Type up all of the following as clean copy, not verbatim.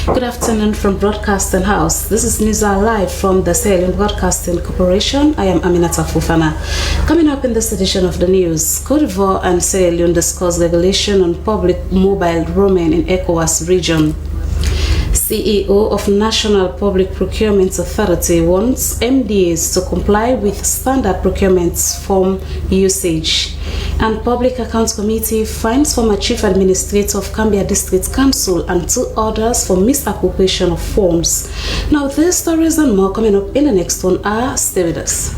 Good afternoon from Broadcasting House. This is News Hour Live from the Sierra Leone Broadcasting Corporation. I am Aminata Fofana. Coming up in this edition of the news, Cote d'Ivoire and Sierra Leone discuss regulation on public mobile roaming in ECOWAS region. CEO of National Public Procurement Authority wants MDAs to comply with standard procurement form usage. And Public Accounts Committee finds former Chief Administrator of Cambia District Council and 2 others for misappropriation of forms. Now, these stories and more coming up in the next 1 hour. Stay with us.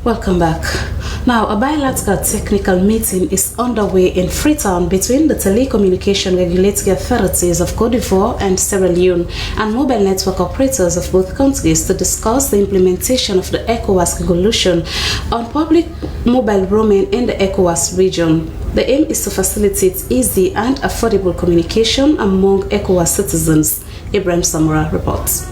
Welcome back. Now, a bilateral technical meeting is underway in Freetown between the telecommunication regulatory authorities of Cote d'Ivoire and Sierra Leone and mobile network operators of both countries to discuss the implementation of the ECOWAS regulation on public mobile roaming in the ECOWAS region. The aim is to facilitate easy and affordable communication among ECOWAS citizens. Ibrahim Samura reports.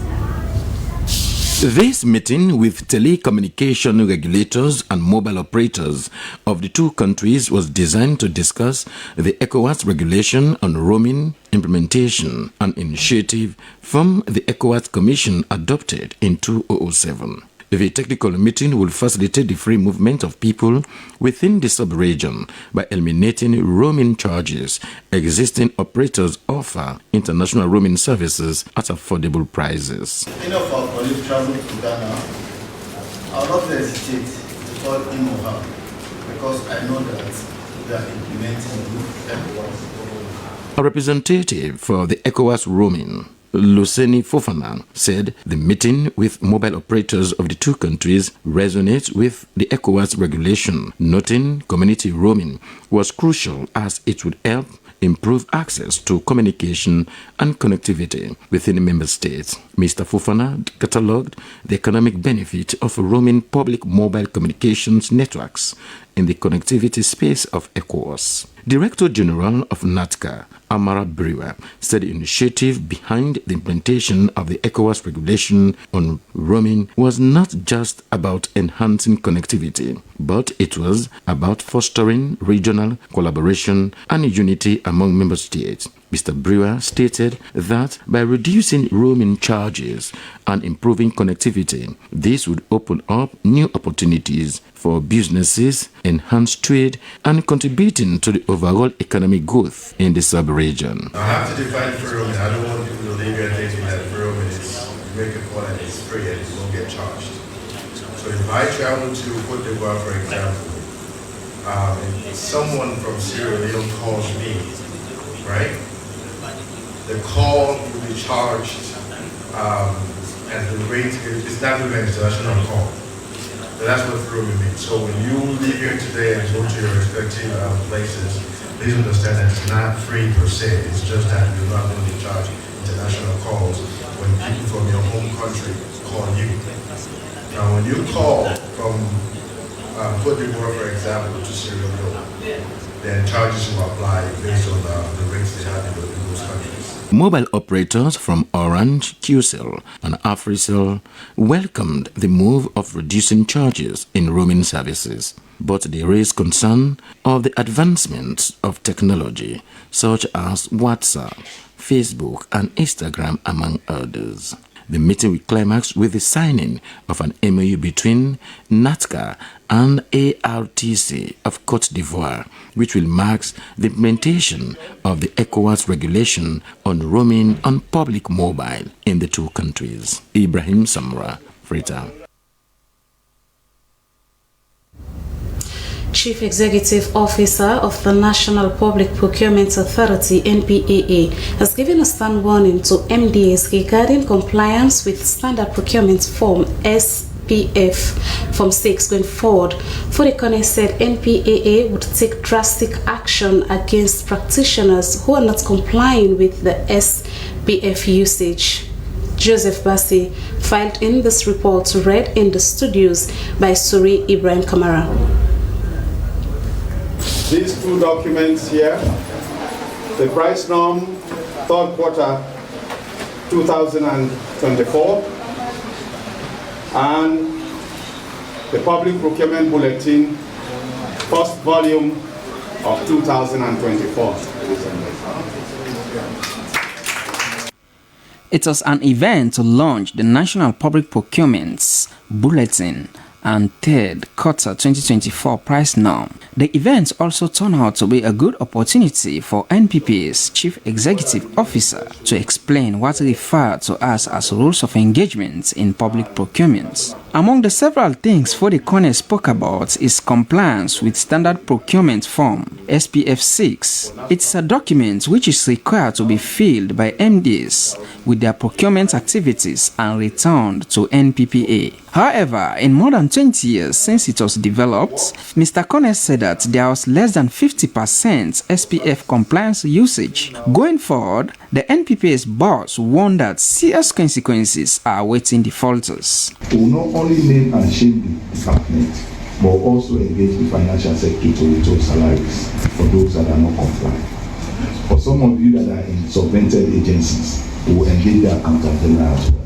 This meeting with telecommunication regulators and mobile operators of the 2 countries was designed to discuss the ECOWAS regulation on roaming implementation, an initiative from the ECOWAS Commission adopted in 2007. The technical meeting will facilitate the free movement of people within the sub-region by eliminating roaming charges. Existing operators offer international roaming services at affordable prices. Many of our colleagues travel to Ghana. I will not hesitate to call him or her because I know that they are implementing ECOWAS. A representative for the ECOWAS roaming, Luceni Fofana, said the meeting with mobile operators of the 2 countries resonates with the ECOWAS regulation, noting community roaming was crucial as it would help improve access to communication and connectivity within the member states. Mr. Fofana catalogued the economic benefit of roaming public mobile communications networks in the connectivity space of ECOWAS. Director General of NATCA, Amara Brewer, said the initiative behind the implementation of the ECOWAS regulation on roaming was not just about enhancing connectivity, but it was about fostering regional collaboration and unity among member states. Mr. Brewer stated that by reducing roaming charges and improving connectivity, this would open up new opportunities for businesses, enhance trade, and contributing to the overall economic growth in the sub-region. I have to define free roaming. I don't want people to leave here thinking that free roaming is you make a call and it's free and you don't get charged. So if I travel to Cote d'Ivoire, for example, and someone from Sierra Leone calls me, right? The call will be charged at the rate, it's not an international call. So that's what free roaming means. So when you leave here today and go to your respective places, please understand that it's not free per se. It's just that you're not going to be charged international calls when people from your home country call you. Now when you call from Cote d'Ivoire, for example, to Sierra Leone, then charges will apply based on the rates they have in those countries. Mobile operators from Orange, QCell, and Africell welcomed the move of reducing charges in roaming services, but they raised concern of the advancements of technology such as WhatsApp, Facebook, and Instagram, among others. The meeting will climax with the signing of an MOU between NATCA and ARTC of Cote d'Ivoire, which will mark the implementation of the ECOWAS regulation on roaming on public mobile in the 2 countries. Ibrahim Samura, Freetown. Chief Executive Officer of the National Public Procurement Authority, NPAA, has given a stern warning to MDAs regarding compliance with Standard Procurement Form SPF from 6 going forward. Fodekone said NPAA would take drastic action against practitioners who are not complying with the SPF usage. Joseph Bassi filed in this report read in the studios by Suri Ibrahim Kamara. These two documents here, the price norm, third quarter 2024, and the public procurement bulletin, first volume of 2024. It was an event to launch the National Public Procurement Bulletin and third quarter 2024 price norm. The event also turned out to be a good opportunity for NPPA's Chief Executive Officer to explain what he referred to as rules of engagement in public procurement. Among the several things Fodekone spoke about is compliance with Standard Procurement Form SPF 6. It's a document which is required to be filled by MDs with their procurement activities and returned to NPPA. However, in more than 20 years since it was developed, Mr. Kone said that there was less than 50% SPF compliance usage. Going forward, the NPPA's boss warned that serious consequences are awaiting defaulters. We will not only name and shame the department, but also engage the financial sector to return salaries for those that are not compliant. For some of you that are in subvented agencies, we will engage the accountant general as well.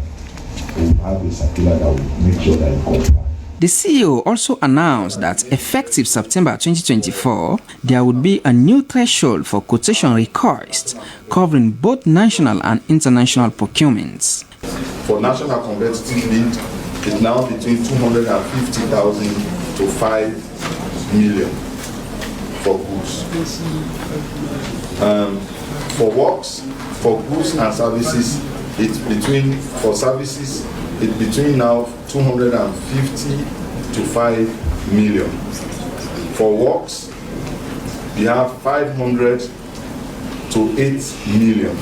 We will have a circular that will make sure that it comply. The CEO also announced that effective September 2024, there would be a new threshold for quotation requests covering both national and international procurements. For national competitive bid, it's now between 250,000 to 5 million for goods. For works, for goods and services, it's between, for services, it's between now 250 to 5 million. For works, we have 500 to 8 million.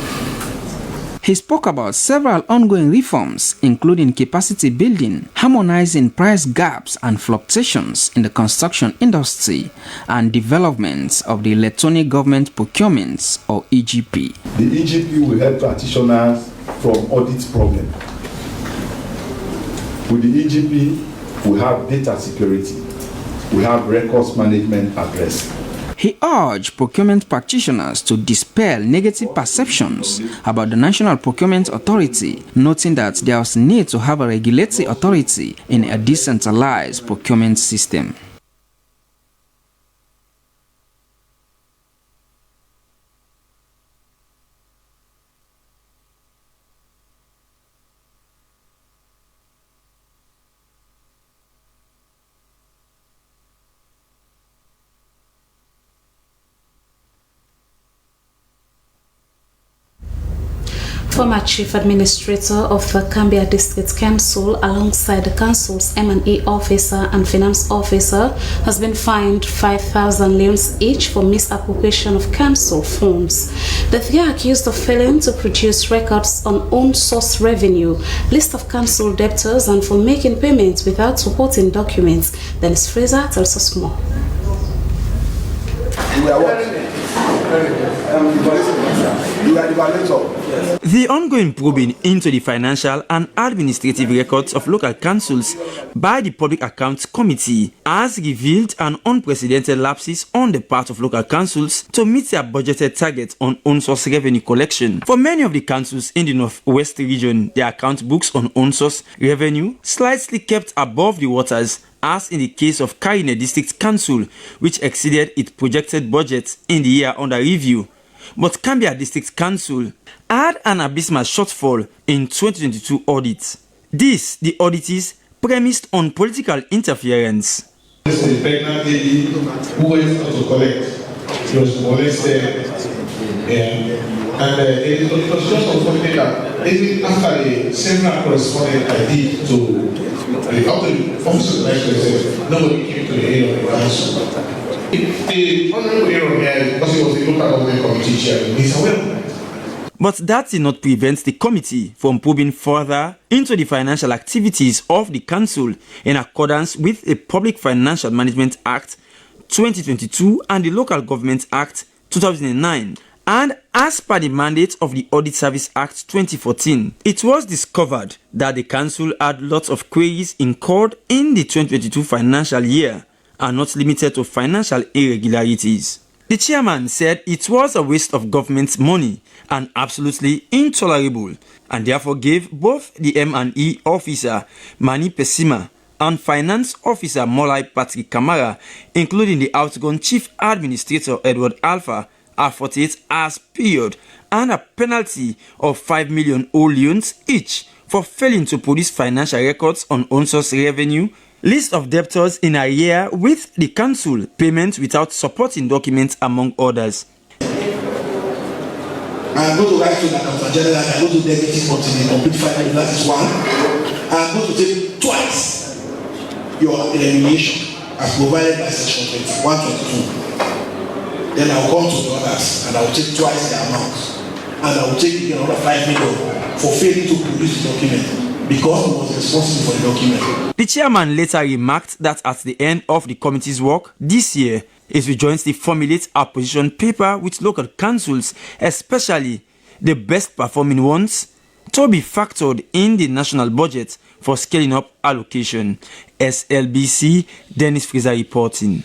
He spoke about several ongoing reforms, including capacity building, harmonizing price gaps and fluctuations in the construction industry, and development of the electronic government procurements, or EGP. The EGP will help practitioners from audit problem. With the EGP, we have data security, we have records management address. He urged procurement practitioners to dispel negative perceptions about the National Procurement Authority, noting that there is need to have a regulatory authority in a decentralized procurement system. Former Chief Administrator of the Cambia District Council, alongside the council's M&E officer and finance officer, has been fined 5,000 leones each for misappropriation of council funds. The three are accused of failing to produce records on own source revenue, list of council debtors, and for making payments without supporting documents. Dennis Fraser tells us more. The ongoing probing into the financial and administrative records of local councils by the Public Accounts Committee has revealed an unprecedented lapses on the part of local councils to meet their budgeted target on own source revenue collection. For many of the councils in the Northwest region, their account books on own source revenue slightly kept above the waters, as in the case of Karine District Council, which exceeded its projected budget in the year under review. But Cambia District Council had an abysmal shortfall in 2022 audit. This, the audit is premised on political interference. This is a pregnant lady who went out to collect. She was molested. It was just unfortunate that even after the several correspondence I did to the office of the Vice President, nobody came to the aid of the council. The honorable Aaron here, because he was the local government committee chair, he's aware of that. But that did not prevent the committee from probing further into the financial activities of the council in accordance with the Public Financial Management Act 2022 and the Local Government Act 2009. And as per the mandate of the Audit Service Act 2014, it was discovered that the council had lots of queries incurred in the 2022 financial year and not limited to financial irregularities. The chairman said it was a waste of government money and absolutely intolerable, and therefore gave both the M&E officer Mani Pesima and finance officer Molai Patrick Kamara, including the outgone chief administrator Edward Alpha, a 48 hours period and a penalty of 5 million oleans each for failing to produce financial records on on-source revenue, list of debtors in arrear with the council, payment without supporting documents, among others. I'm going to write to the accountant general, I'm going to deputy for the complete final, that is one. I'm going to take twice your elimination as provided by section 122. Then I'll come to the others and I'll take twice the amount. And I will take another 5 million for failing to produce the document because he was responsible for the document. The chairman later remarked that at the end of the committee's work this year, it will jointly formulate a position paper with local councils, especially the best performing ones, to be factored in the national budget for scaling up allocation. SLBC, Dennis Fraser reporting.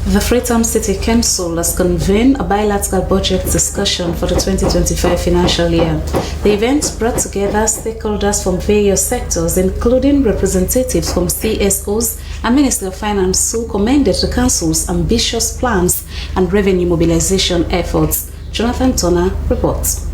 The Freetown City Council has convened a bilateral budget discussion for the 2025 financial year. The event brought together stakeholders from various sectors, including representatives from CSOs and Ministry of Finance, who commended the council's ambitious plans and revenue mobilization efforts. Jonathan Turner reports.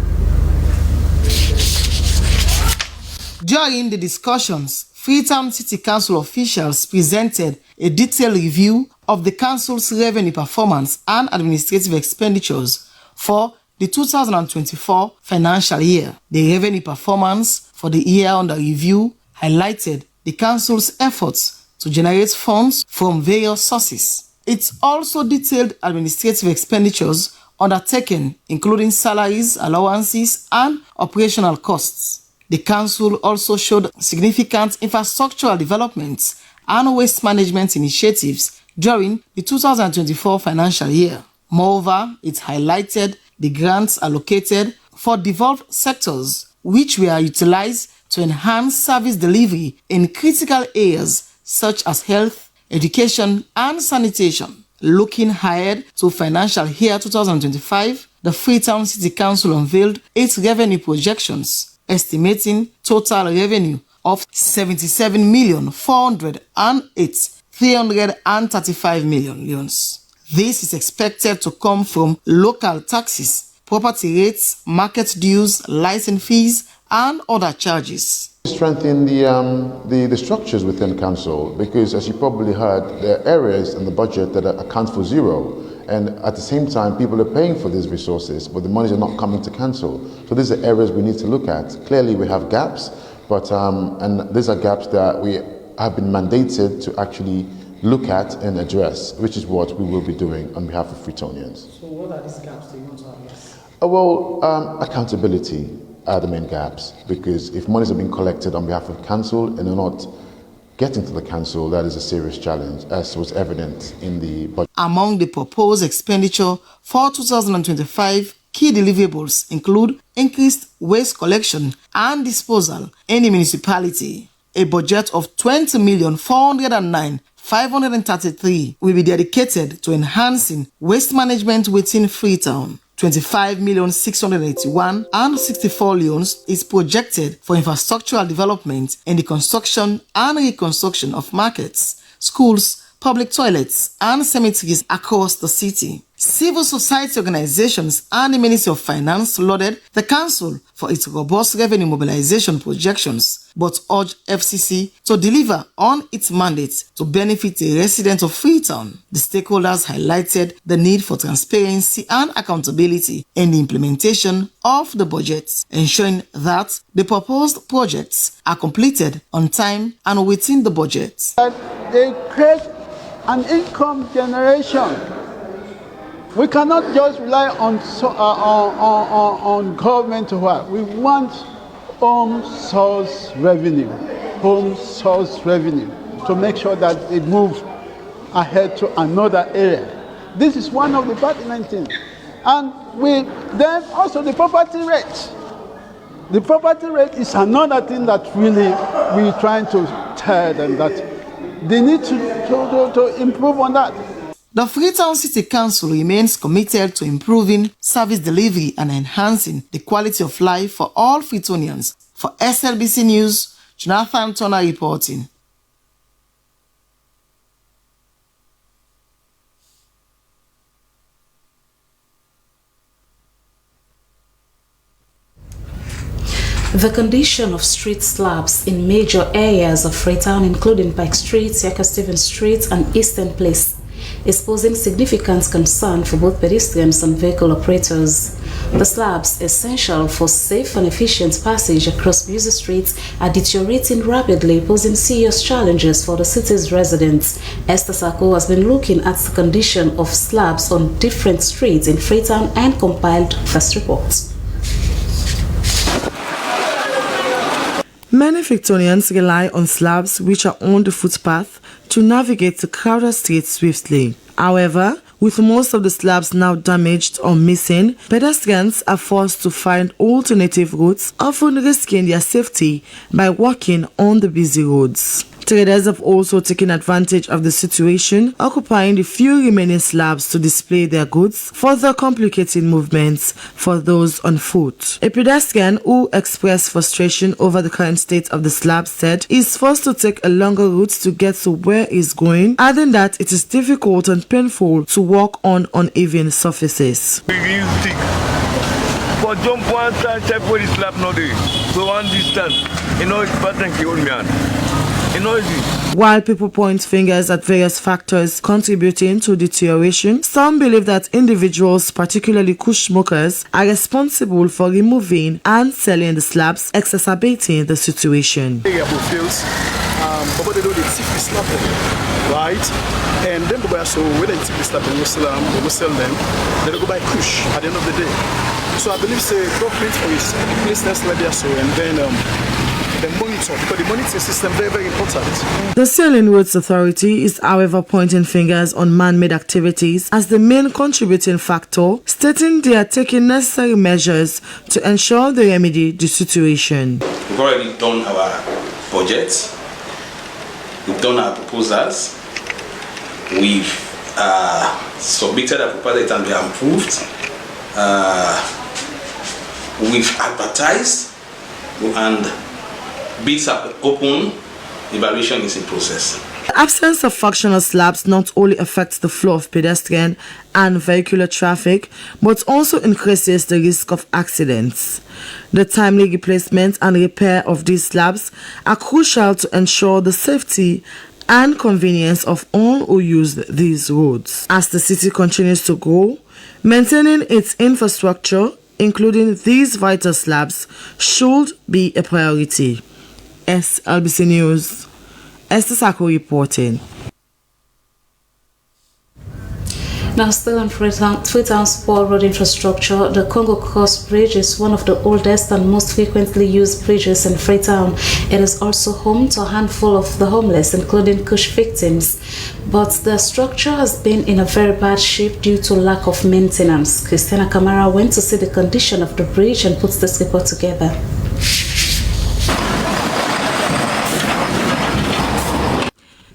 During the discussions, Freetown City Council officials presented a detailed review of the council's revenue performance and administrative expenditures for the 2024 financial year. The revenue performance for the year under review highlighted the council's efforts to generate funds from various sources. It also detailed administrative expenditures undertaken, including salaries, allowances, and operational costs. The council also showed significant infrastructural developments and waste management initiatives during the 2024 financial year. Moreover, it highlighted the grants allocated for devolved sectors, which were utilized to enhance service delivery in critical areas such as health, education, and sanitation. Looking ahead to financial year 2025, the Freetown City Council unveiled its revenue projections, estimating total revenue of 77,408,335 million. This is expected to come from local taxes, property rates, market dues, license fees, and other charges. Strengthen the structures within council, because as you probably heard, there are areas in the budget that account for zero, and at the same time people are paying for these resources, but the monies are not coming to council. So these are areas we need to look at. Clearly we have gaps, but and these are gaps that we have been mandated to actually look at and address, which is what we will be doing on behalf of Freetonians. So what are these gaps that you want to address? Accountability are the main gaps, because if monies are being collected on behalf of council and they're not getting to the council, that is a serious challenge, as was evident in the budget. Among the proposed expenditure for 2025, key deliverables include increased waste collection and disposal in the municipality. A budget of 20,409,533 will be dedicated to enhancing waste management within Freetown. 25,681,064 loans is projected for infrastructural development in the construction and reconstruction of markets, schools, public toilets, and cemeteries across the city. Civil society organizations and the Ministry of Finance lauded the council for its robust revenue mobilization projections, but urged FCC to deliver on its mandate to benefit the residents of Freetown. The stakeholders highlighted the need for transparency and accountability in the implementation of the budget, ensuring that the proposed projects are completed on time and within the budget. They create an income generation We cannot just rely on government to work. We want home source revenue to make sure that they move ahead to another area. This is one of the pertinent things. And then also the property rate. The property rate is another thing that really we're trying to tell them that they need to improve on that. The Freetown City Council remains committed to improving service delivery and enhancing the quality of life for all Freetonians. For SLBC News, Jonathan Turner reporting. The condition of street slabs in major areas of Freetown, including Pike Street, Yaka Stevens Street, and Eastern Place, is posing significant concern for both pedestrians and vehicle operators. The slabs, essential for safe and efficient passage across busy streets, are deteriorating rapidly, posing serious challenges for the city's residents. Esther Sako has been looking at the condition of slabs on different streets in Freetown and compiled first reports. Many Victorians rely on slabs which are on the footpath to navigate the crowded streets swiftly. However, with most of the slabs now damaged or missing, pedestrians are forced to find alternative routes, often risking their safety by walking on the busy roads. Traders have also taken advantage of the situation, occupying the few remaining slabs to display their goods, further complicating movements for those on foot. A pedestrian who expressed frustration over the current state of the slab said he's forced to take a longer route to get to where he's going, adding that it is difficult and painful to walk on uneven surfaces. For jump one time, check where the slab no day. So one distance, it's pattern ki old man. While people point fingers at various factors contributing to deterioration, some believe that individuals, particularly kush smokers, are responsible for removing and selling the slabs, exacerbating the situation. Right? And then so when they take the slab and we sell them, they go buy kush at the end of the day. So I believe the government is place that's like that so and then the monitor, because the monitoring system very, very important. The Sierra Roads Authority is, however, pointing fingers on man-made activities as the main contributing factor, stating they are taking necessary measures to ensure they remedy the situation. We've already done our budgets, we've done our proposals, we've submitted our proposals and they are approved, we've advertised, and bids are open, evaluation is in process. The absence of functional slabs not only affects the flow of pedestrian and vehicular traffic, but also increases the risk of accidents. The timely replacement and repair of these slabs are crucial to ensure the safety and convenience of all who use these roads. As the city continues to grow, maintaining its infrastructure, including these vital slabs, should be a priority. SLBC News, Esther Sako reporting. Now, still on Freetown's poor road infrastructure, the Congo Coast Bridge is one of the oldest and most frequently used bridges in Freetown. It is also home to a handful of the homeless, including Kush victims. But the structure has been in a very bad shape due to lack of maintenance. Christina Kamara went to see the condition of the bridge and puts this report together.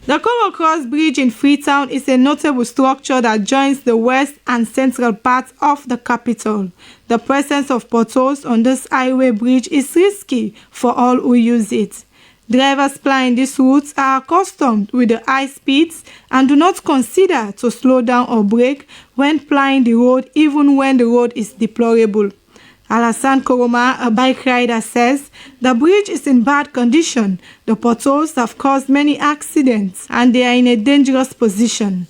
The Congo Cross Bridge in Freetown is a notable structure that joins the west and central parts of the capital. The presence of potholes on this highway bridge is risky for all who use it. Drivers plying these routes are accustomed with the high speeds and do not consider to slow down or brake when plying the road, even when the road is deplorable. Alassane Koroma, a bike rider, says the bridge is in bad condition. The potholes have caused many accidents and they are in a dangerous position.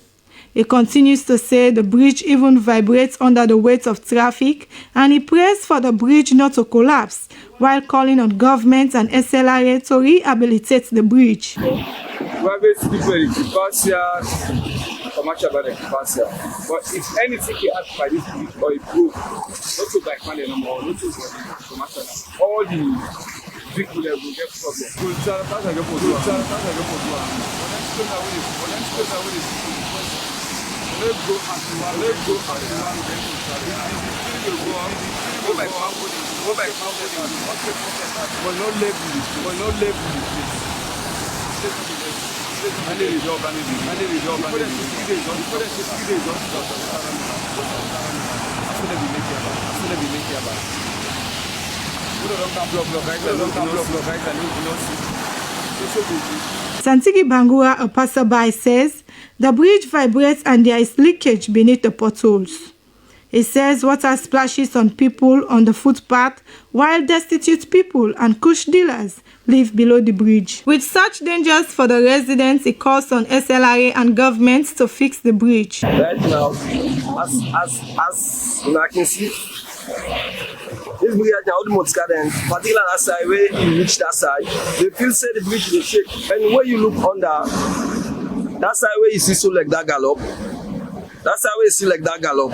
He continues to say the bridge even vibrates under the weight of traffic, and he prays for the bridge not to collapse, while calling on government and SLRA to rehabilitate the bridge. Private people commercial about the but if anything can happen by this bridge or it broke, not to like money no more, not to commercial, all the people that will get problem. Let's go Santigi Bangura, a passerby, says the bridge vibrates and there is leakage beneath the potholes. He says water splashes on people on the footpath, while destitute people and kush dealers live below the bridge. With such dangers for the residents, he calls on SLRA and governments to fix the bridge. Right now, as you can see, this bridge is now almost current, particularly that side where you reach that side, they feel say the bridge will shake. And when you look under, that side where you see so like that gallop, that's how we see like that gallop.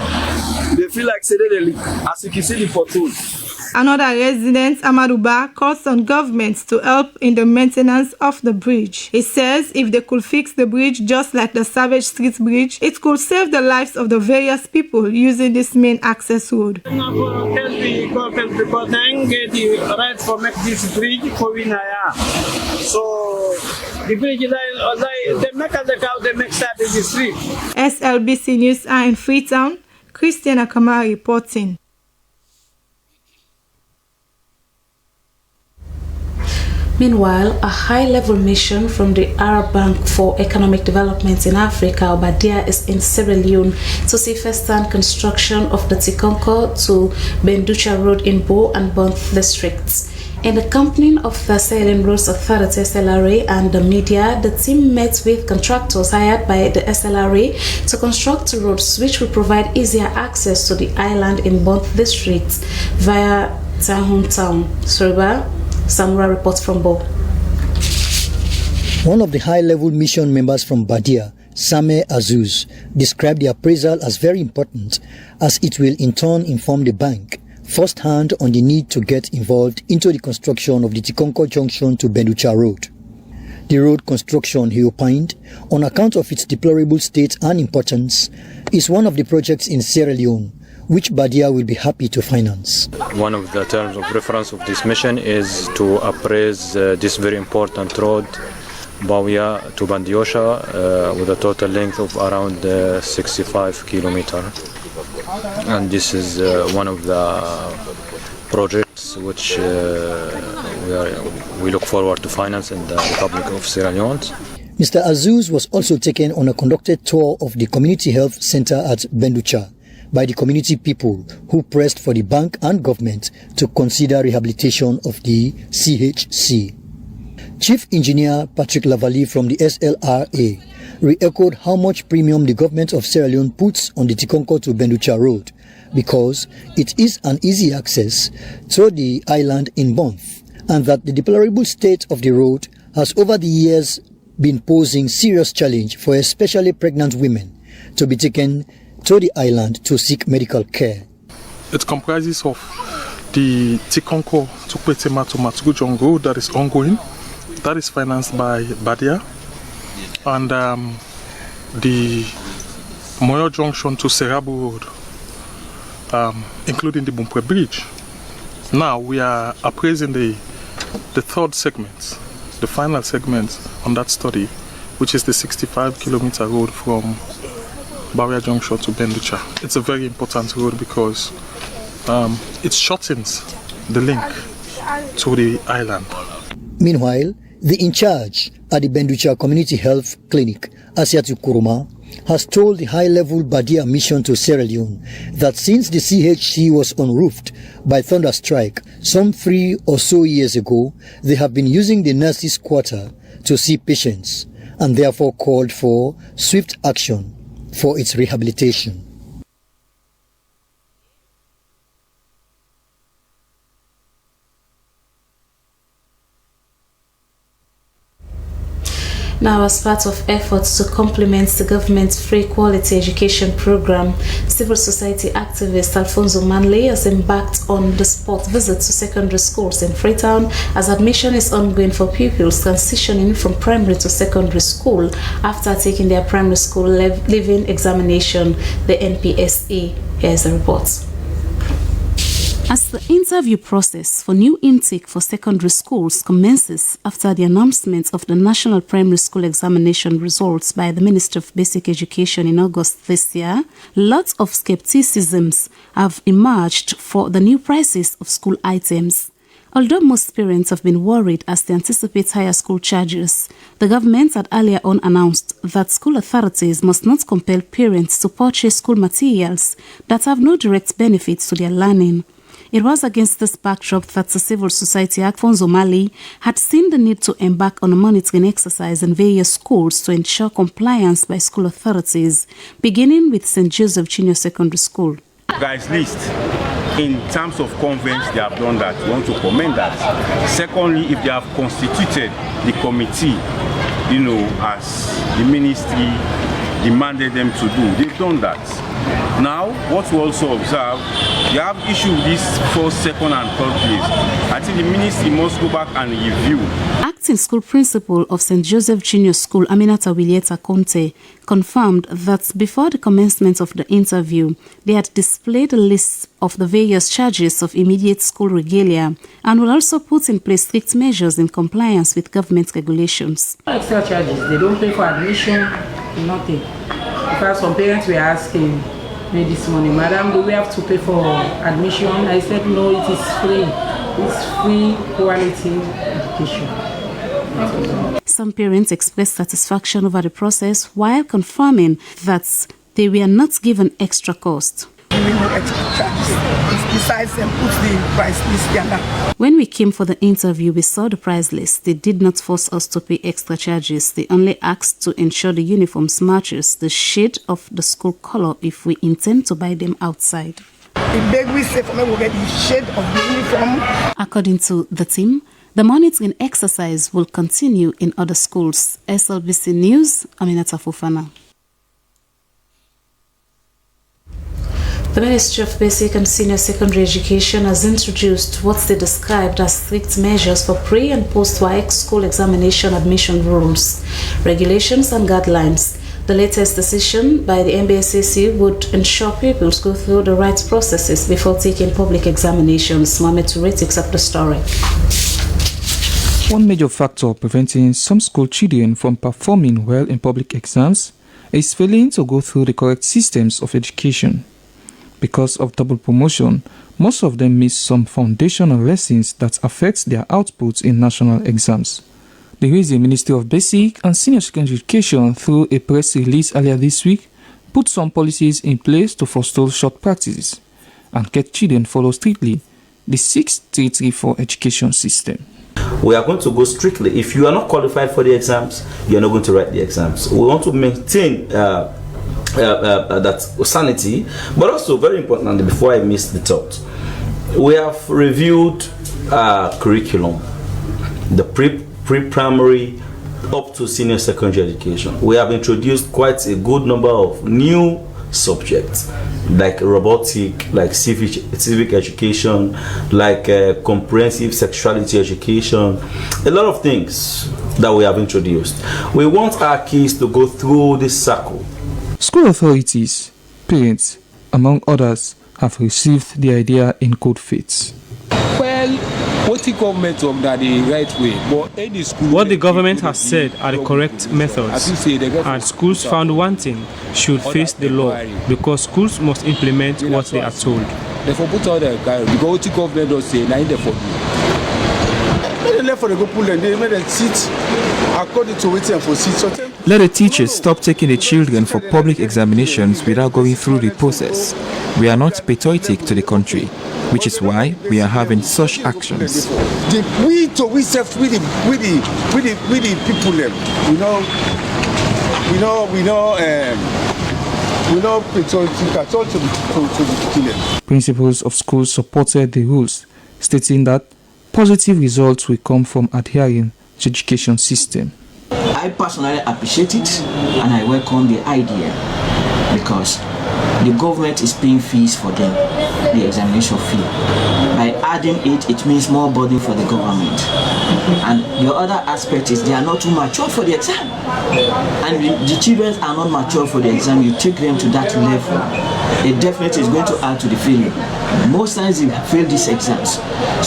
They feel like say they leak. As you can see the potholes. Another resident, Amaduba, calls on governments to help in the maintenance of the bridge. He says if they could fix the bridge just like the Savage Street Bridge, it could save the lives of the various people using this main access road. Tell the government people then get the right for make this bridge for Winaya. So the bridge they make the cow, they make start in the street. SLBC News are in Freetown. Christian Akamara reporting. Meanwhile, a high-level mission from the Arab Bank for Economic Development in Africa, Obadia, is in Sierra Leone to see first-hand construction of the Tikonko to Benducha Road in Bo and Bonth districts. In the company of the Sierra Leone Roads Authority (SLRA) and the media, the team met with contractors hired by the SLRA to construct roads which will provide easier access to the island in Bonth districts via Tahun Town. Soriba Samura reports from Bo. One of the high-level mission members from Badia, Sameh Azuz, described the appraisal as very important as it will in turn inform the bank firsthand on the need to get involved into the construction of the Tikonko Junction to Benducha Road. The road construction, he opined, on account of its deplorable state and importance, is one of the projects in Sierra Leone which Badia will be happy to finance. One of the terms of reference of this mission is to appraise this very important road, Bawia to Bandiosha, with a total length of around 65 kilometers. And this is one of the projects which we look forward to finance in the Republic of Sierra Leone. Mr. Azuz was also taken on a conducted tour of the Community Health Center at Benducha by the community people who pressed for the bank and government to consider rehabilitation of the CHC. Chief Engineer Patrick Lavalley from the SLRA re-echoed how much premium the government of Sierra Leone puts on the Tikonko to Benducha Road because it is an easy access to the island in Bonth, and that the deplorable state of the road has over the years been posing serious challenge for especially pregnant women to be taken to the island to seek medical care. It comprises of the Tikonko to Kwetema to Matugujong Road that is ongoing, that is financed by Badia, and the Moyo Junction to Serabu Road, including the Bumpwe Bridge. Now we are appraising the third segment, the final segment on that study, which is the 65-kilometer road from Bawia Junction to Benducha. It's a very important road because it shortens the link to the island. Meanwhile, the in-charge at the Benducha Community Health Clinic, Asiatu Kuruma, has told the high-level Badia mission to Sierra Leone that since the CHC was unroofed by thunderstrike some 3 or so years ago, they have been using the nurses' quarter to see patients and therefore called for swift action for its rehabilitation. Now, as part of efforts to complement the government's free quality education program, civil society activist Alfonso Manley has embarked on the spot visit to secondary schools in Freetown as admission is ongoing for pupils transitioning from primary to secondary school after taking their primary school leaving examination, the NPSE. Here's a report. As the interview process for new intake for secondary schools commences after the announcement of the National Primary School Examination results by the Ministry of Basic Education in August this year, lots of skepticisms have emerged for the new prices of school items. Although most parents have been worried as they anticipate higher school charges, the government had earlier on announced that school authorities must not compel parents to purchase school materials that have no direct benefits to their learning. It was against this backdrop that the civil society Alfonso Manley had seen the need to embark on a monitoring exercise in various schools to ensure compliance by school authorities, beginning with St. Joseph Junior Secondary School. Guys, list. In terms of convents, they have done that. We want to commend that. Secondly, if they have constituted the committee, as the ministry demanded them to do, they've done that. Now, what we also observe, you have issue with this first, second, and third place. I think the ministry must go back and review. Acting school principal of St. Joseph Junior School, Aminata Willieta Conte, confirmed that before the commencement of the interview, they had displayed a list of the various charges of immediate school regalia and will also put in place strict measures in compliance with government regulations. Extra charges, they don't pay for admission, nothing. Because some parents were asking me this morning, Madam, do we have to pay for admission? I said, no, it is free. It's free quality education. Some parents expressed satisfaction over the process while confirming that they were not given extra cost. No extra charges. Besides them, put the price list there. When we came for the interview, we saw the price list. They did not force us to pay extra charges. They only asked to ensure the uniforms matches the shade of the school color if we intend to buy them outside. According to the team, the monitoring exercise will continue in other schools. SLBC News, Aminata Fofana. The Ministry of Basic and Senior Secondary Education has introduced what they described as strict measures for pre- and post-WAEC school examination admission rules, regulations and guidelines. The latest decision by the NBSCC would ensure pupils go through the right processes before taking public examinations. Mohamed Toure takes up the story. One major factor preventing some school children from performing well in public exams is failing to go through the correct systems of education. Because of double promotion, most of them miss some foundational lessons that affect their output in national exams. The Raising Ministry of Basic and Senior Secondary Education, through a press release earlier this week, put some policies in place to forestall short practices and get children follow strictly the 6334 education system. We are going to go strictly. If you are not qualified for the exams, you are not going to write the exams. We want to maintain that sanity, but also very importantly, before I miss the thought, we have reviewed curriculum, the pre-primary up to senior secondary education. We have introduced quite a good number of new subjects like robotic, like civic education, like comprehensive sexuality education, a lot of things that we have introduced. We want our kids to go through this circle. School authorities, parents, among others, have received the idea in good faith. Well, what the government of that the right way, but any school. What the government has said are the correct methods, and schools found wanting should face the law because schools must implement what they are told. Therefore, put all the guy because what the government does say, now they for do. Let the teachers stop taking the children for public examinations without going through the process. We are not patriotic to the country, which is why we are having such actions. We serve with the people, We don't patriotic at all to the children. Principals of schools supported the rules, stating that positive results will come from adhering to the education system. I personally appreciate it and I welcome the idea because the government is paying fees for them, the examination fee. By adding it, it means more burden for the government. And the other aspect is they are not too mature for the exam. And the children are not mature for the exam. You take them to that level, it definitely is going to add to the failure. Most times they fail these exams.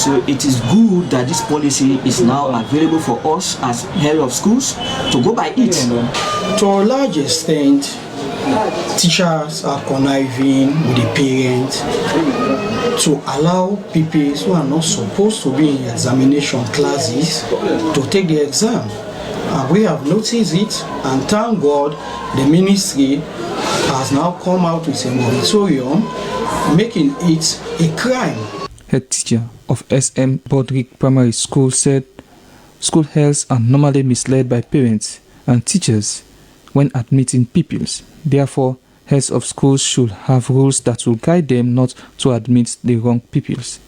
So it is good that this policy is now available for us as head of schools to go by it. To a large extent, teachers are conniving with the parents to allow people who are not supposed to be in examination classes to take the exam. And we have noticed it, and thank God the ministry has now come out with a moratorium making it a crime. Head teacher of SM Bodrick Primary School said school heads are normally misled by parents and teachers when admitting pupils. Therefore, heads of schools should have rules that will guide them not to admit the wrong pupils.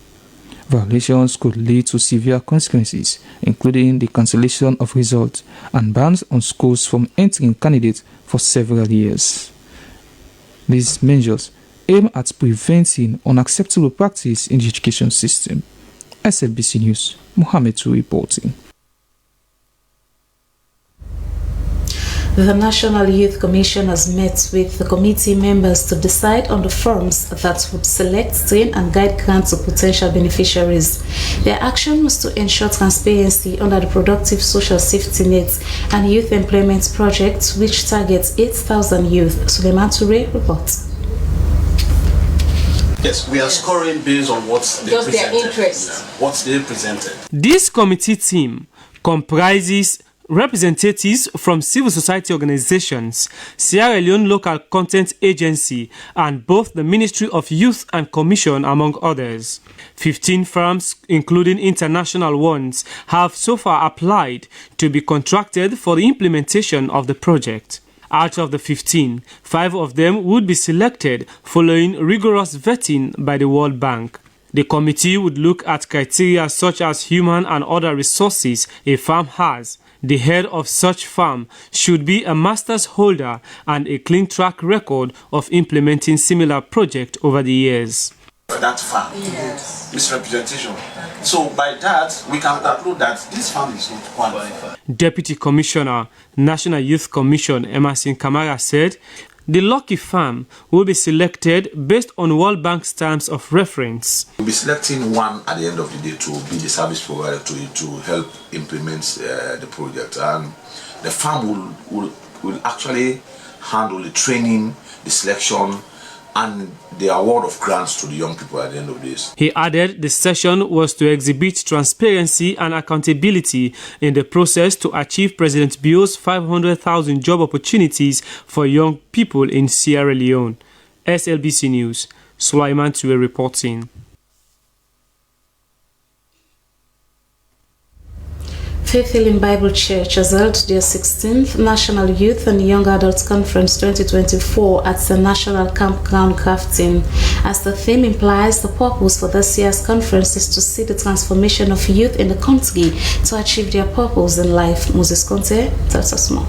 Violations could lead to severe consequences, including the cancellation of results and bans on schools from entering candidates for several years. These measures aim at preventing unacceptable practice in the education system. SLBC News, Mohammed Tu reporting. The National Youth Commission has met with the committee members to decide on the firms that would select, train and guide grants to potential beneficiaries. Their action was to ensure transparency under the Productive Social Safety Net and Youth Employment Project, which targets 8,000 youth. Suleiman Toure reports. Yes, we are scoring based on what they just presented. Their interest. What they presented. This committee team comprises representatives from civil society organizations, Sierra Leone Local Content Agency, and both the Ministry of Youth and Commission, among others. 15 firms, including international ones, have so far applied to be contracted for the implementation of the project. Out of the 15, 5 of them would be selected following rigorous vetting by the World Bank. The committee would look at criteria such as human and other resources a firm has. The head of such firm should be a master's holder and a clean track record of implementing similar projects over the years. That farm, yes. Misrepresentation. So by that, we can conclude that this farm is not qualified. Deputy Commissioner, National Youth Commission, Emerson Kamara said the lucky farm will be selected based on World Bank's terms of reference. We'll be selecting one at the end of the day to be the service provider to help implement the project. And the farm will actually handle the training, the selection, and the award of grants to the young people at the end of this. He added the session was to exhibit transparency and accountability in the process to achieve President Bio's 500,000 job opportunities for young people in Sierra Leone. SLBC News, Sulaiman Toure reporting. Faith Healing Bible Church has held their 16th National Youth and Young Adults Conference 2024 at the National Campground Grafton. As the theme implies, the purpose for this year's conference is to see the transformation of youth in the country to achieve their purpose in life. Moses Conte tells us more.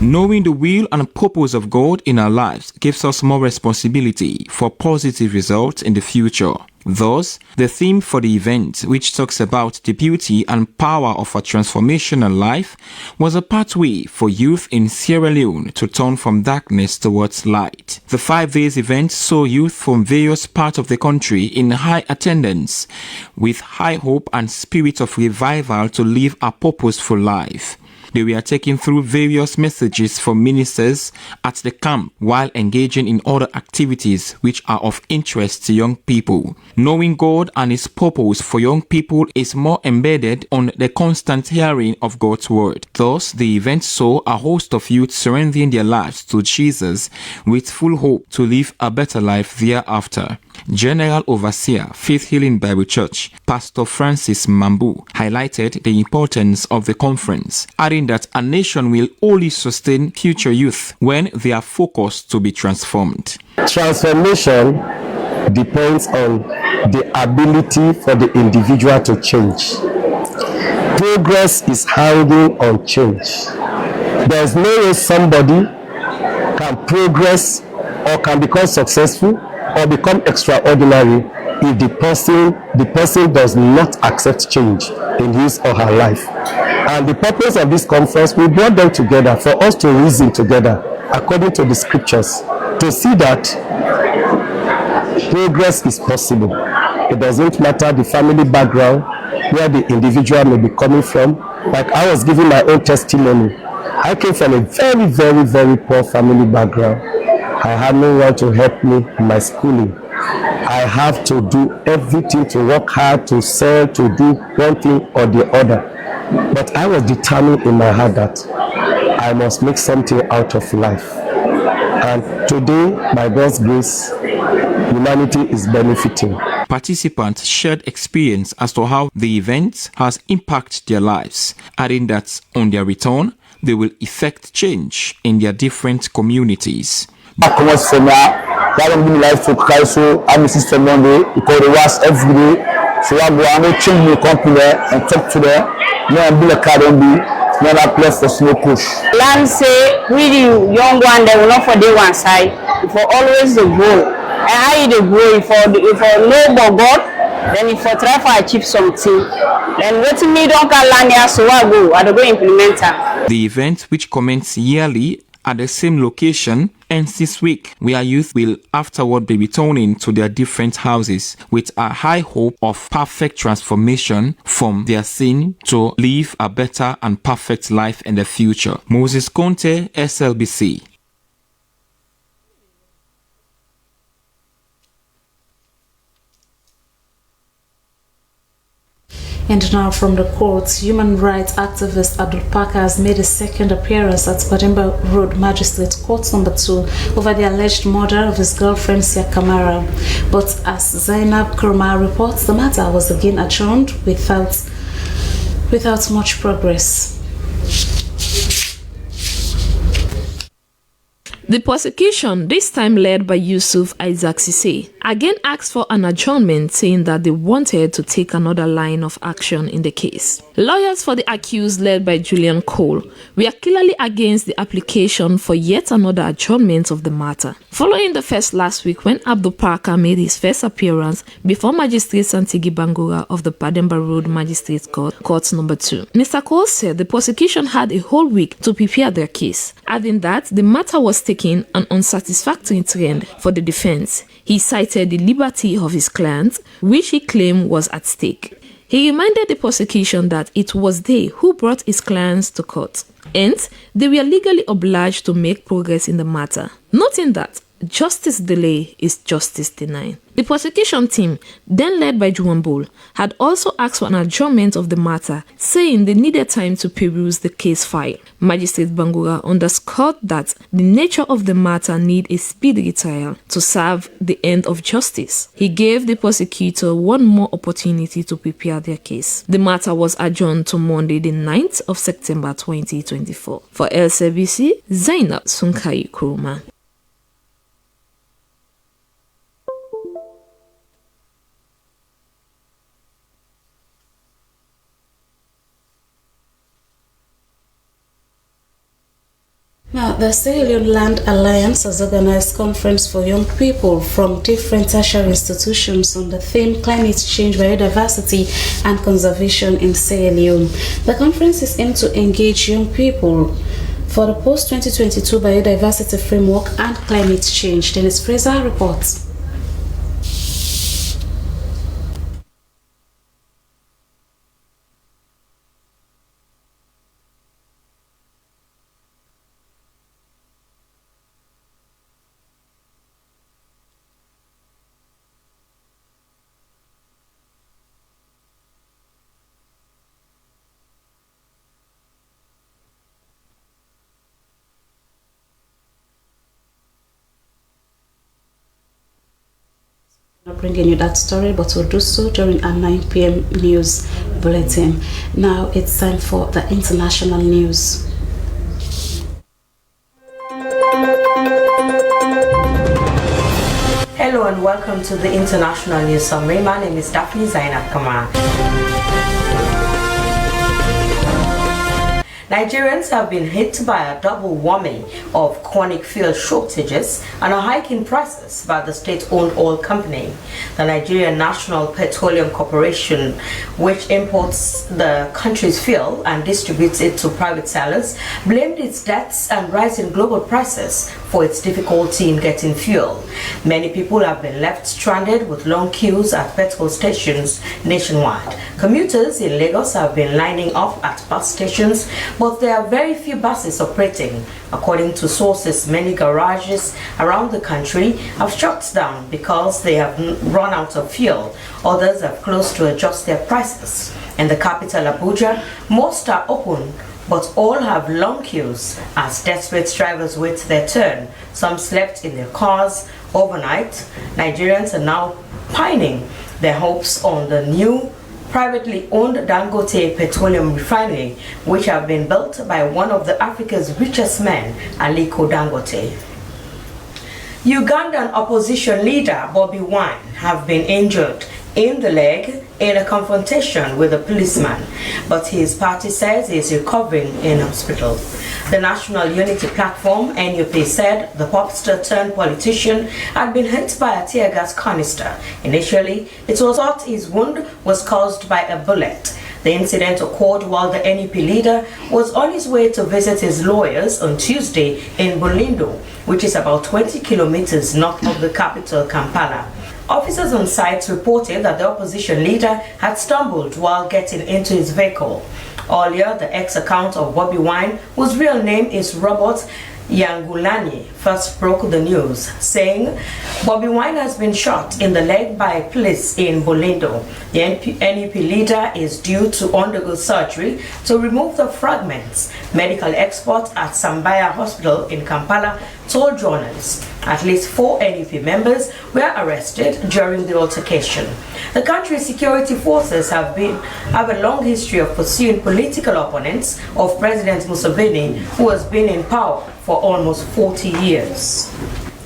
Knowing the will and purpose of God in our lives gives us more responsibility for positive results in the future. Thus, the theme for the event, which talks about the beauty and power of a transformational life, was a pathway for youth in Sierra Leone to turn from darkness towards light. The 5 days event saw youth from various parts of the country in high attendance, with high hope and spirit of revival to live a purposeful life. They were taken through various messages from ministers at the camp while engaging in other activities which are of interest to young people. Knowing God and His purpose for young people is more embedded on the constant hearing of God's word. Thus, the event saw a host of youth surrendering their lives to Jesus with full hope to live a better life thereafter. General Overseer, Faith Healing Bible Church, Pastor Francis Mambu, highlighted the importance of the conference, adding that a nation will only sustain future youth when they are focused to be transformed. Transformation depends on the ability for the individual to change. Progress is hanging on change. There is no way somebody can progress or can become successful or become extraordinary if the person does not accept change in his or her life. And the purpose of this conference, we brought them together for us to reason together according to the scriptures to see that progress is possible. It doesn't matter the family background where the individual may be coming from. Like I was giving my own testimony. I came from a very, very, very poor family background. I had no one to help me in my schooling. I have to do everything, to work hard, to sell, to do one thing or the other. But I was determined in my heart that I must make something out of life. And today, by God's grace, humanity is benefiting. Participants shared experience as to how the event has impacted their lives, adding that on their return, they will effect change in their different communities. Land say, we the young one, they will not for day one side, for always the grow. And how you the grow, if for know about God, then if for try for achieve something, then what me don't call land here, so I go implement it. The event, which commences yearly at the same location, ends this week, where youth will afterward be returning to their different houses with a high hope of perfect transformation from their sin to live a better and perfect life in the future. Moses Conte, SLBC. And now from the courts, human rights activist Abdul Parker has made his second appearance at Pademba Road Magistrate Court number 2 over the alleged murder of his girlfriend Sia Kamara. But as Zainab Kurma reports, the matter was again adjourned without much progress. The prosecution, this time led by Yusuf Isaac Sise, again asked for an adjournment, saying that they wanted to take another line of action in the case. Lawyers for the accused, led by Julian Cole, were clearly against the application for yet another adjournment of the matter. Following the first last week when Abdul Parker made his first appearance before Magistrate Santigi Bangura of the Pademba Road Magistrate Court number 2, Mr. Cole said the prosecution had a whole week to prepare their case, adding that the matter was taking an unsatisfactory trend for the defense. He cited the liberty of his client, which he claimed was at stake. He reminded the prosecution that it was they who brought his clients to court, and they were legally obliged to make progress in the matter, noting that justice delay is justice denied. The prosecution team, then led by Juan Bol, had also asked for an adjournment of the matter, saying they needed time to peruse the case file. Magistrate Bangura underscored that the nature of the matter need a speedy trial to serve the end of justice. He gave the prosecutor one more opportunity to prepare their case. The matter was adjourned to Monday, the 9th of September 2024. For LCBC, Zainab Sunkai Kuruma. Now, the Sierra Leone Land Alliance has organized conference for young people from different tertiary institutions on the theme Climate Change, Biodiversity and Conservation in Sierra Leone. The conference is aimed to engage young people for the post-2022 biodiversity framework and climate change. Dennis Fraser reports. bringing you that story, but we'll do so during our 9 p.m. news bulletin. Now it's time for the international news. Hello and welcome to the International News Summary. My name is Daphne Zainab Kamara. Nigerians have been hit by a double whammy of chronic fuel shortages and a hike in prices by the state-owned oil company. The Nigerian National Petroleum Corporation, which imports the country's fuel and distributes it to private sellers, blamed its debts and rising global prices for its difficulty in getting fuel. Many people have been left stranded with long queues at petrol stations nationwide. Commuters in Lagos have been lining up at bus stations, but there are very few buses operating. According to sources, many garages around the country have shut down because they have run out of fuel. Others have closed to adjust their prices. In the capital, Abuja, most are open, but all have long queues as desperate drivers wait their turn. Some slept in their cars overnight. Nigerians are now pining their hopes on the new privately owned Dangote Petroleum Refinery, which have been built by one of the Africa's richest men, Aliko Dangote. Ugandan opposition leader Bobi Wine have been injured in the leg in a confrontation with a policeman, but his party says he is recovering in hospital. The National Unity Platform, NUP, said the popstar turned politician had been hit by a tear gas canister. Initially, it was thought his wound was caused by a bullet. The incident occurred while the NUP leader was on his way to visit his lawyers on Tuesday in Bulindo, which is about 20 kilometers north of the capital, Kampala. Officers on site reported that the opposition leader had stumbled while getting into his vehicle. Earlier, the ex-account of Bobi Wine, whose real name is Robert Yangulani, first broke the news, saying Bobi Wine has been shot in the leg by police in Bulindo. The NUP leader is due to undergo surgery to remove the fragments. Medical experts at Sambaya Hospital in Kampala told journalists at least 4 NUP members were arrested during the altercation. The country's security forces have a long history of pursuing political opponents of President Museveni, who has been in power for almost 40 years.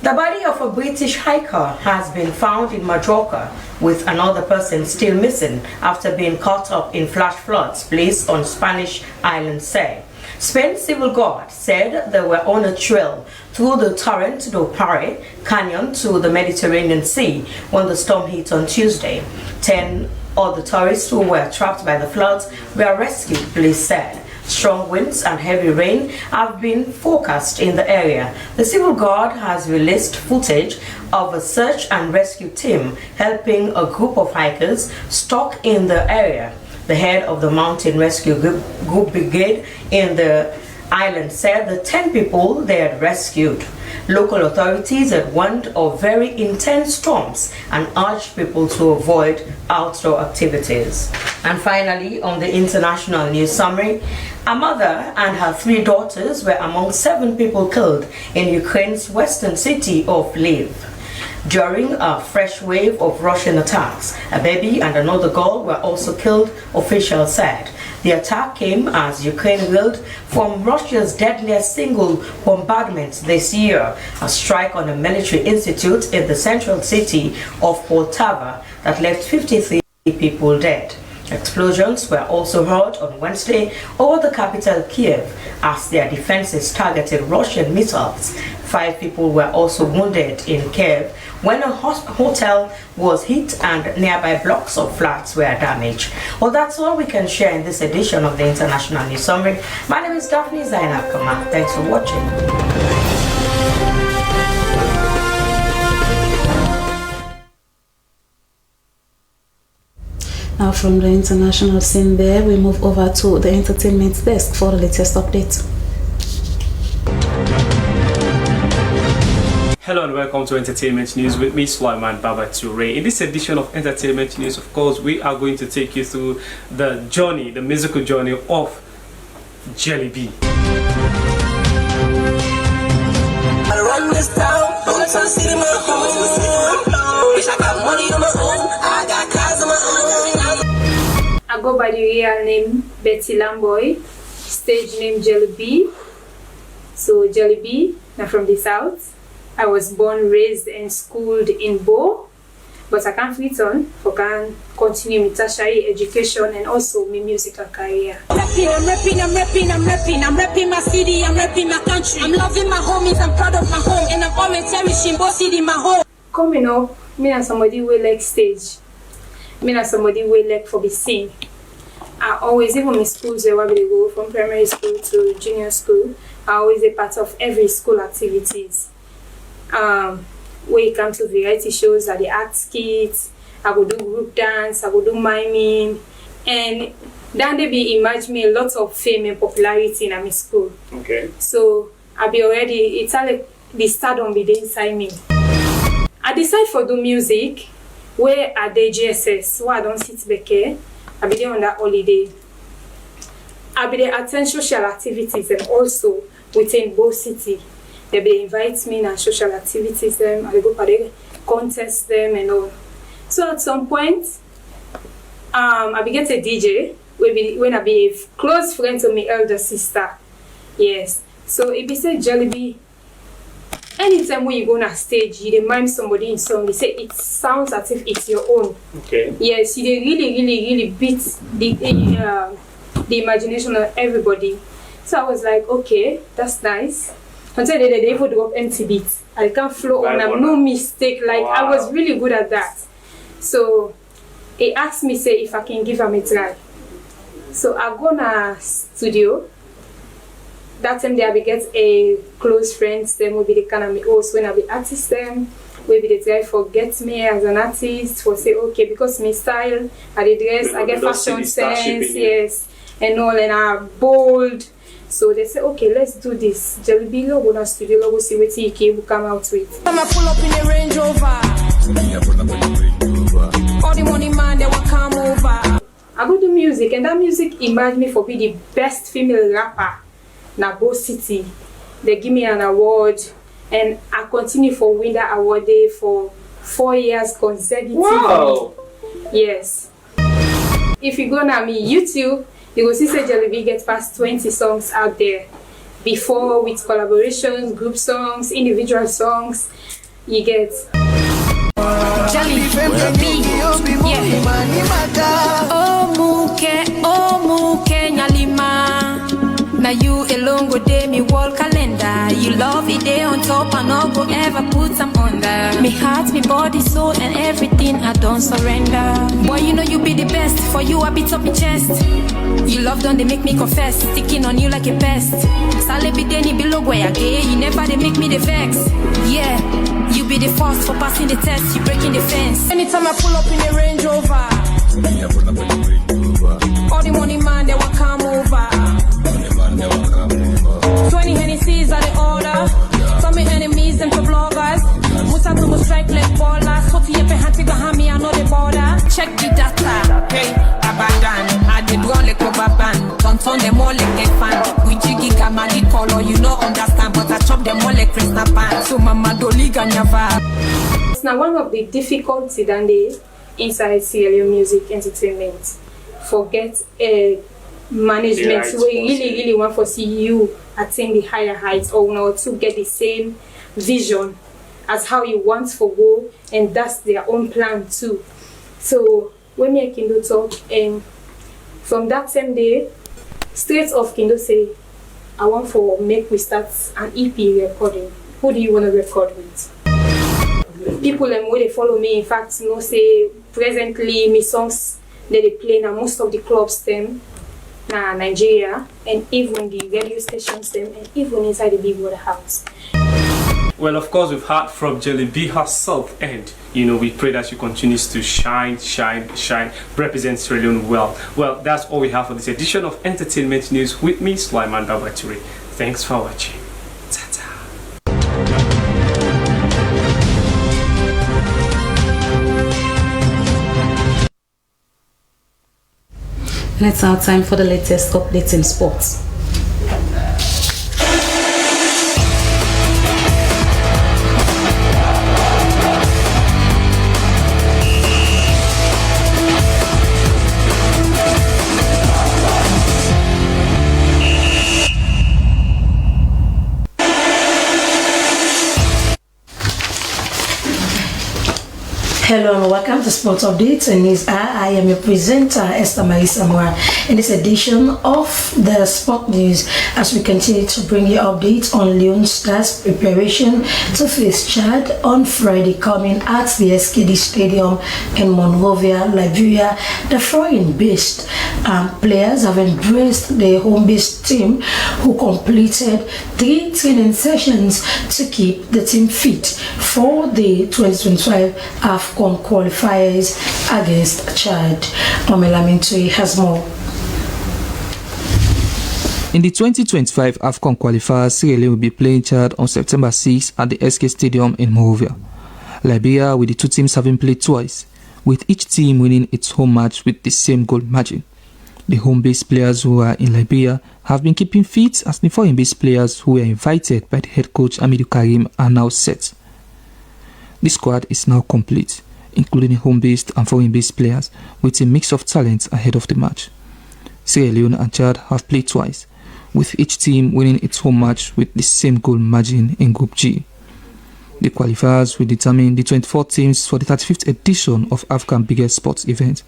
The body of a British hiker has been found in Majorca, with another person still missing after being caught up in flash floods placed on Spanish island Say. Spain Civil Guard said they were on a trail through the Torrent do Pare Canyon to the Mediterranean Sea when the storm hit on Tuesday. 10 other tourists who were trapped by the floods were rescued, police said. Strong winds and heavy rain have been forecast in the area. The Civil Guard has released footage of a search and rescue team helping a group of hikers stuck in the area. The head of the Mountain Rescue Group Brigade in the island said the 10 people they had rescued. Local authorities had warned of very intense storms and urged people to avoid outdoor activities. And finally, on the international news summary, a mother and her 3 daughters were among 7 people killed in Ukraine's western city of Lviv during a fresh wave of Russian attacks. A baby and another girl were also killed, officials said. The attack came as Ukraine reeled from Russia's deadliest single bombardment this year, a strike on a military institute in the central city of Poltava that left 53 people dead. Explosions were also heard on Wednesday over the capital Kiev as their defenses targeted Russian missiles. 5 people were also wounded in Kiev when a hotel was hit and nearby blocks of flats were damaged. Well, that's all we can share in this edition of the International News Summary. My name is Daphne Zainab Kamara. Thanks for watching. Now from the international scene there, we move over to the entertainment desk for the latest updates. Hello and welcome to Entertainment News with me, Sulaiman Baba Toure. In this edition of Entertainment News, of course, we are going to take you through the journey, the musical journey of Jelly B. I run this town, don't see my home. Wish I got money on my go by the real name Betty Lamboy, stage name Jelly B. So Jelly B, I'm from the south. I was born, raised and schooled in Bo, but I can't return for can continue my tertiary education and also my musical career. I'm rapping my city, I'm rapping my country. I'm loving my homies, I'm proud of my home, and I'm always cherishing Bo City, my home. Coming up, me and somebody will like stage. Me and somebody will like for the scene. I always, even my schools where we go, from primary school to junior school, I always a part of every school activities. When it comes to variety shows, I act skits, I will do group dance, I will do miming, and then they be emerge me a lot of fame and popularity in my school. Okay. So I be already, it's like the stardom be there inside me. I decide for do music where I dey GSS, where I don't sit back here. I be there on that holiday. I be there attend social activities and also within Bo City. They be invite me in social activities them, I go for the contest them and all. So at some point, I began a DJ when I be a close friend to my elder sister. Yes. So it be said Jelly B. Anytime when you go on a stage, you mime somebody in song, they say it sounds as if it's your own. Okay. Yes, you really beat the imagination of everybody. So I was like, okay, that's nice. Until they even drop empty beats. I can flow on them, no mistake. Like I was really good at that. So he asked me, say if I can give him a try. So I go na studio. That time they I get a close friends, them will be the kind of me host when I be artist them. Maybe they try forget me as an artist for say okay because my style, I the dress, I get fashion sense, yes, and all and I'm bold. So they say, okay, let's do this. Jelly B logo na studio logo see what he will come out with. I'ma pull up in a Range Rover. All the money man, they will come over. I go do music and that music emerged me for be the best female rapper na Bo City. They give me an award and I continue for win that award day for 4 years consecutively. Wow. Yes. If you go na me YouTube, you will see say Jelly B get past 20 songs out there. Before with collaborations, group songs, individual songs, you get Jelly B, yeah. Oh muke nyalima. Now you alone go day me wall calendar. You love it day on top and I go ever put some under. Me heart, me body, soul and everything I don't surrender. Boy, you know you be the best. For you I beat up my chest. You love don't they make me confess. Sticking on you like a pest. Sale be deni below where I get. You never they make me the vex. Yeah, you be the first for passing the test. You breaking the fence. Anytime I pull up in a Range Rover, all the money man they will come over. 20 Hennessy's are the order. Some me enemies them to bloggers. Musa to go strike like ballers. So to yepe hanti bahami I know the border. Check the data. Hey, abadan. I did run like rubber band. Tonton them all like a fan. We jiggy kamadi color you no understand, but I chop them all like Krishna pan. So mama doliga nyava. It's now one of the difficulties than the inside CLU Music Entertainment. Forget management Right, where you really want to see you attain the higher heights or not to get the same vision as how you want to go, and that's their own plan too. So when me and Kindo talk, and from that same day straight off Kindo say I want for make we start an EP recording. Who do you want to record with? People and where they follow me, in fact, you know, say presently my songs that they play now most of the clubs them na Nigeria, and even the radio stations them, and even inside the Big Brother house. Well, of course, we've heard from Jelly B herself, and we pray that she continues to shine, represent Sierra Leone well. Well, that's all we have for this edition of Entertainment News with me, Sulaiman Dabaturi. Thanks for watching. And it's our time for the latest updates in sports. Hello and welcome to Sports Updates and News. I am your presenter, Esther Marisa Moa, in this edition of the Sport News as we continue to bring you updates on Leon Stars' preparation to face Chad on Friday coming at the SKD Stadium in Monrovia, Liberia. The foreign-based players have embraced the home-based team who completed 3 training sessions to keep the team fit for the 2025 AFCON qualifiers against Chad. Omelamintui has more. In the 2025 AFCON qualifiers, Sierra Leone will be playing Chad on September 6 at the SK Stadium in Monrovia. Liberia, with the two teams having played twice, with each team winning its home match with the same goal margin. The home-based players who are in Liberia have been keeping fit as the foreign-based players who were invited by the head coach Amidou Karim are now set. The squad is now complete, including home-based and foreign-based players with a mix of talents ahead of the match. Sierra Leone and Chad have played twice, with each team winning its home match with the same goal margin in Group G. The qualifiers will determine the 24 teams for the 35th edition of Africa's biggest sports event,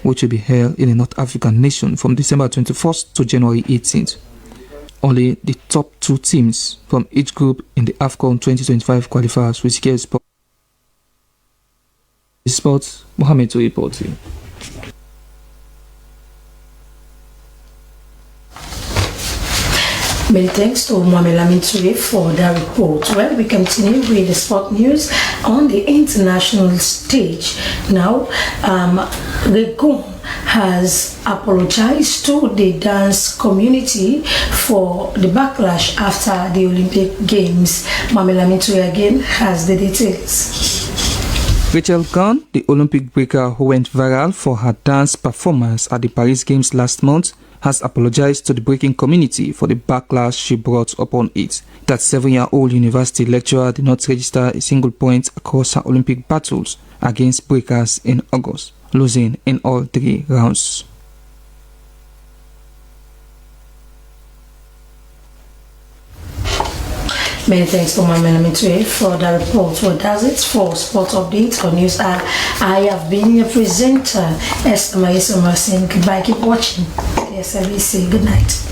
which will be held in a North African nation from December 21st to January 18th. Only the top 2 teams from each group in the AFCON 2025 qualifiers will secure a spot. Sports, Mohamed to report to you. Many thanks to Mohamed Laminturi for that report. Well, we continue with the sport news on the international stage. Now, Regon has apologized to the dance community for the backlash after the Olympic Games. Mohamed Laminturi again has the details. Rachel Gunn, the Olympic breaker who went viral for her dance performance at the Paris Games last month, has apologized to the breaking community for the backlash she brought upon it. That 7-year-old university lecturer did not register a single point across her Olympic battles against breakers in August, losing in all 3 rounds. Many thanks to Mohamed Laminturi for the report. Well, that's it for Sports Updates on News. I have been your presenter, Esther Marisa Moa. Goodbye, keep watching. Yes, I will say good night.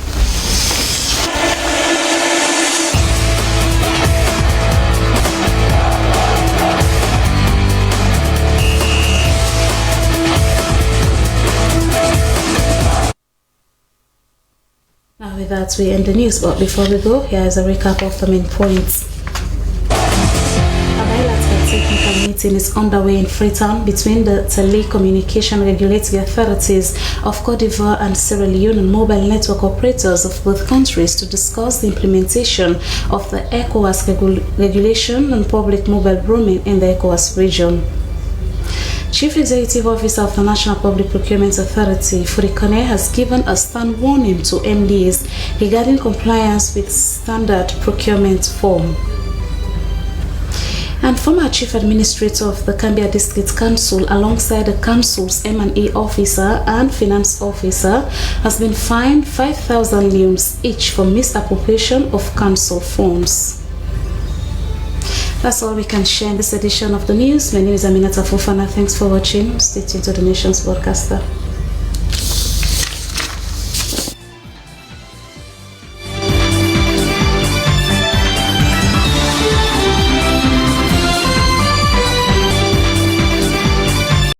Now with that, we end the news, but before we go, here is a recap of the main points. A bilateral technical meeting is underway in Freetown between the Telecommunication Regulatory Authorities of Côte d'Ivoire and Sierra Leone and mobile network operators of both countries to discuss the implementation of the ECOWAS regulation on public mobile roaming in the ECOWAS region. Chief Executive Officer of the National Public Procurement Authority, Furikone, has given a stern warning to MDs regarding compliance with standard procurement form. And former Chief Administrator of the Cambia District Council, alongside the Council's M&E Officer and Finance Officer, has been fined 5,000 leones each for misappropriation of Council funds. That's all we can share in this edition of the news. My name is Aminata Fofana. Thanks for watching. Stay tuned to the Nation's Broadcaster.